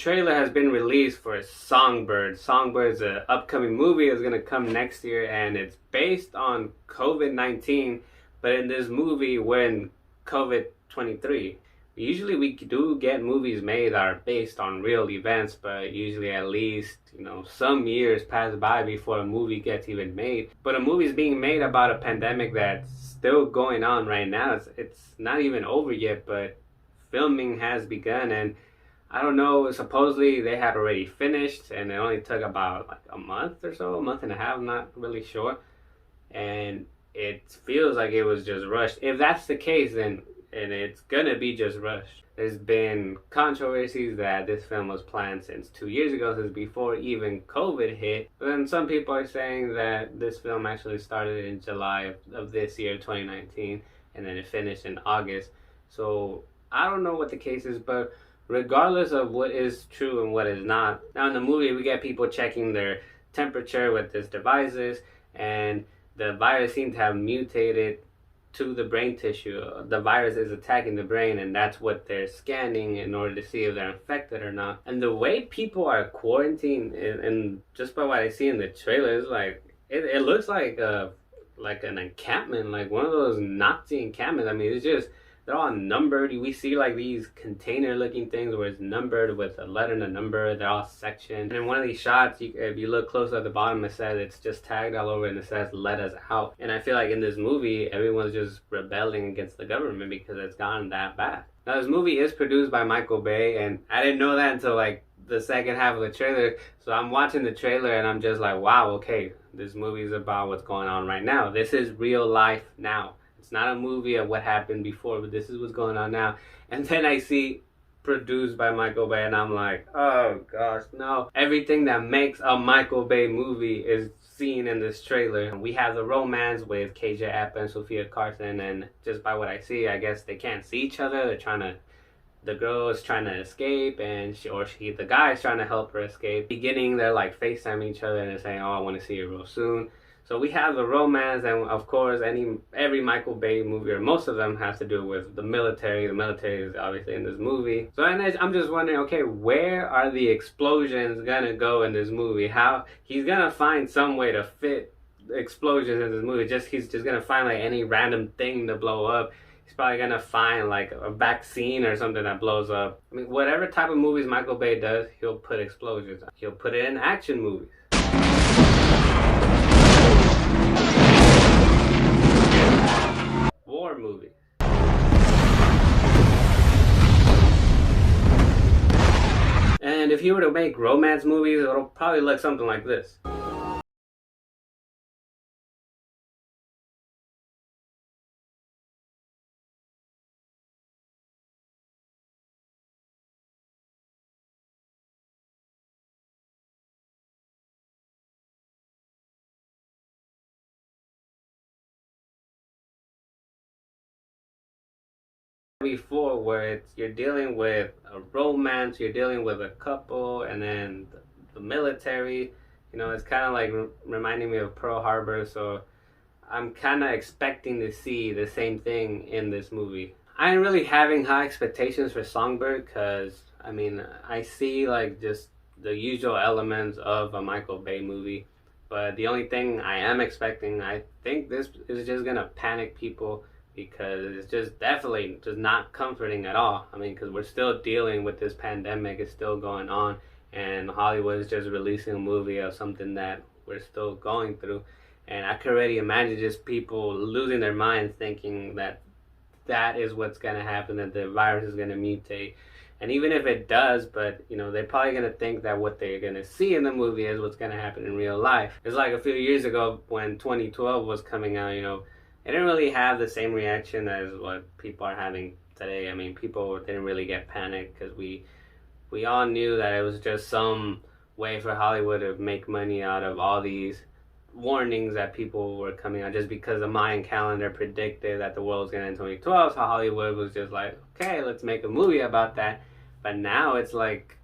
trailer has been released for Songbird. Songbird is an upcoming movie that's going to come next year, and it's based on COVID-19, but in this movie, we're in COVID-23. Usually we do get movies made that are based on real events, but usually at least, some years pass by before a movie gets even made. But a movie is being made about a pandemic that's still going on right now. It's not even over yet, but filming has begun, and I don't know, supposedly they had already finished, and it only took about like a month or so, a month and a half, I'm not really sure. And it feels like it was just rushed. If that's the case, then it's gonna be just rushed. There's been controversies that this film was planned since 2 years ago, since before even COVID hit. But then some people are saying that this film actually started in July of this year, 2019, and then it finished in August. So I don't know what the case is, but regardless of what is true and what is not, now in the movie we get people checking their temperature with these devices, and the virus seemed to have mutated to the brain tissue. The virus is attacking the brain, and that's what they're scanning in order to see if they're infected or not. And the way people are quarantined, and just by what I see in the trailer, is like it looks like an encampment, like one of those Nazi encampments. I mean, it's just, they're all numbered. We see like these container looking things where it's numbered with a letter and a number. They're all sectioned. And in one of these shots, if you look close at the bottom, it says, it's just tagged all over and it says, "Let us out." And I feel like in this movie, everyone's just rebelling against the government because it's gotten that bad. Now, this movie is produced by Michael Bay, and I didn't know that until like the second half of the trailer. So I'm watching the trailer and I'm just like, wow, okay, this movie is about what's going on right now. This is real life now. It's not a movie of what happened before, but this is what's going on now. And then I see produced by Michael Bay, and I'm like, oh gosh, no. Everything that makes a Michael Bay movie is seen in this trailer. And we have the romance with KJ Appa and Sofia Carson, and just by what I see, I guess they can't see each other. The girl is trying to escape, and the guy is trying to help her escape. Beginning, they're like FaceTiming each other and they're saying, oh, I want to see you real soon. So we have the romance, and of course, every Michael Bay movie, or most of them, has to do with the military. The military is obviously in this movie. So I'm just wondering, okay, where are the explosions gonna go in this movie? How he's gonna find some way to fit explosions in this movie? He's just gonna find like any random thing to blow up. He's probably gonna find like a vaccine or something that blows up. I mean, whatever type of movies Michael Bay does, he'll put explosions. He'll put it in action movies. War movies. And if he were to make romance movies, it'll probably look something like this. Before, where you're dealing with a romance, you're dealing with a couple, and then the military. It's kind of like reminding me of Pearl Harbor. So I'm kind of expecting to see the same thing in this movie. I ain't really having high expectations for Songbird, because I see like just the usual elements of a Michael Bay movie. But the only thing I am expecting, I think this is just gonna panic people, because it's just definitely just not comforting at all. Because we're still dealing with this pandemic. It's still going on, and Hollywood is just releasing a movie of something that we're still going through. And I can already imagine just people losing their minds, thinking that is what's going to happen, that the virus is going to mutate. And even if it does, but they're probably going to think that what they're going to see in the movie is what's going to happen in real life. It's like a few years ago when 2012 was coming out, it didn't really have the same reaction as what people are having today. People didn't really get panicked, because we all knew that it was just some way for Hollywood to make money out of all these warnings that people were coming out, just because the Mayan calendar predicted that the world was going to end in 2012. So Hollywood was just like, okay, let's make a movie about that. But now it's like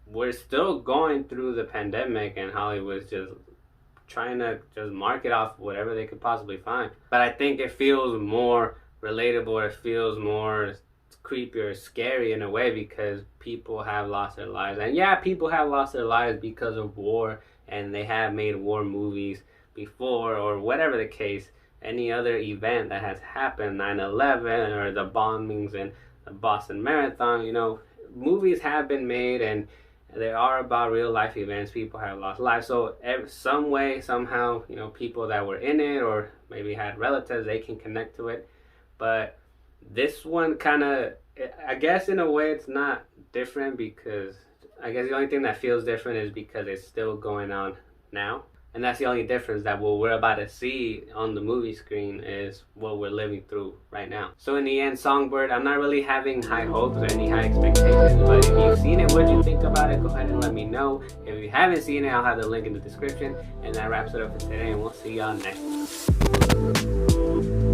we're still going through the pandemic, and Hollywood's just trying to just market off whatever they could possibly find. But I think it feels more relatable, it feels more creepy or scary in a way, because people have lost their lives. And yeah, people have lost their lives because of war, and they have made war movies before, or whatever the case. Any other event that has happened, 9/11 or the bombings in the Boston Marathon, you know, movies have been made, and they are about real life events. People have lost lives. So some way, somehow, you know, people that were in it or maybe had relatives, they can connect to it. But this one kind of, I guess in a way it's not different, because I guess the only thing that feels different is because it's still going on now. And that's the only difference, that what we're about to see on the movie screen is what we're living through right now. So in the end, Songbird, I'm not really having high hopes or any high expectations, but if you've seen it, what do you think about it? Go ahead and let me know. If you haven't seen it, I'll have the link in the description. And that wraps it up for today, and we'll see y'all next time.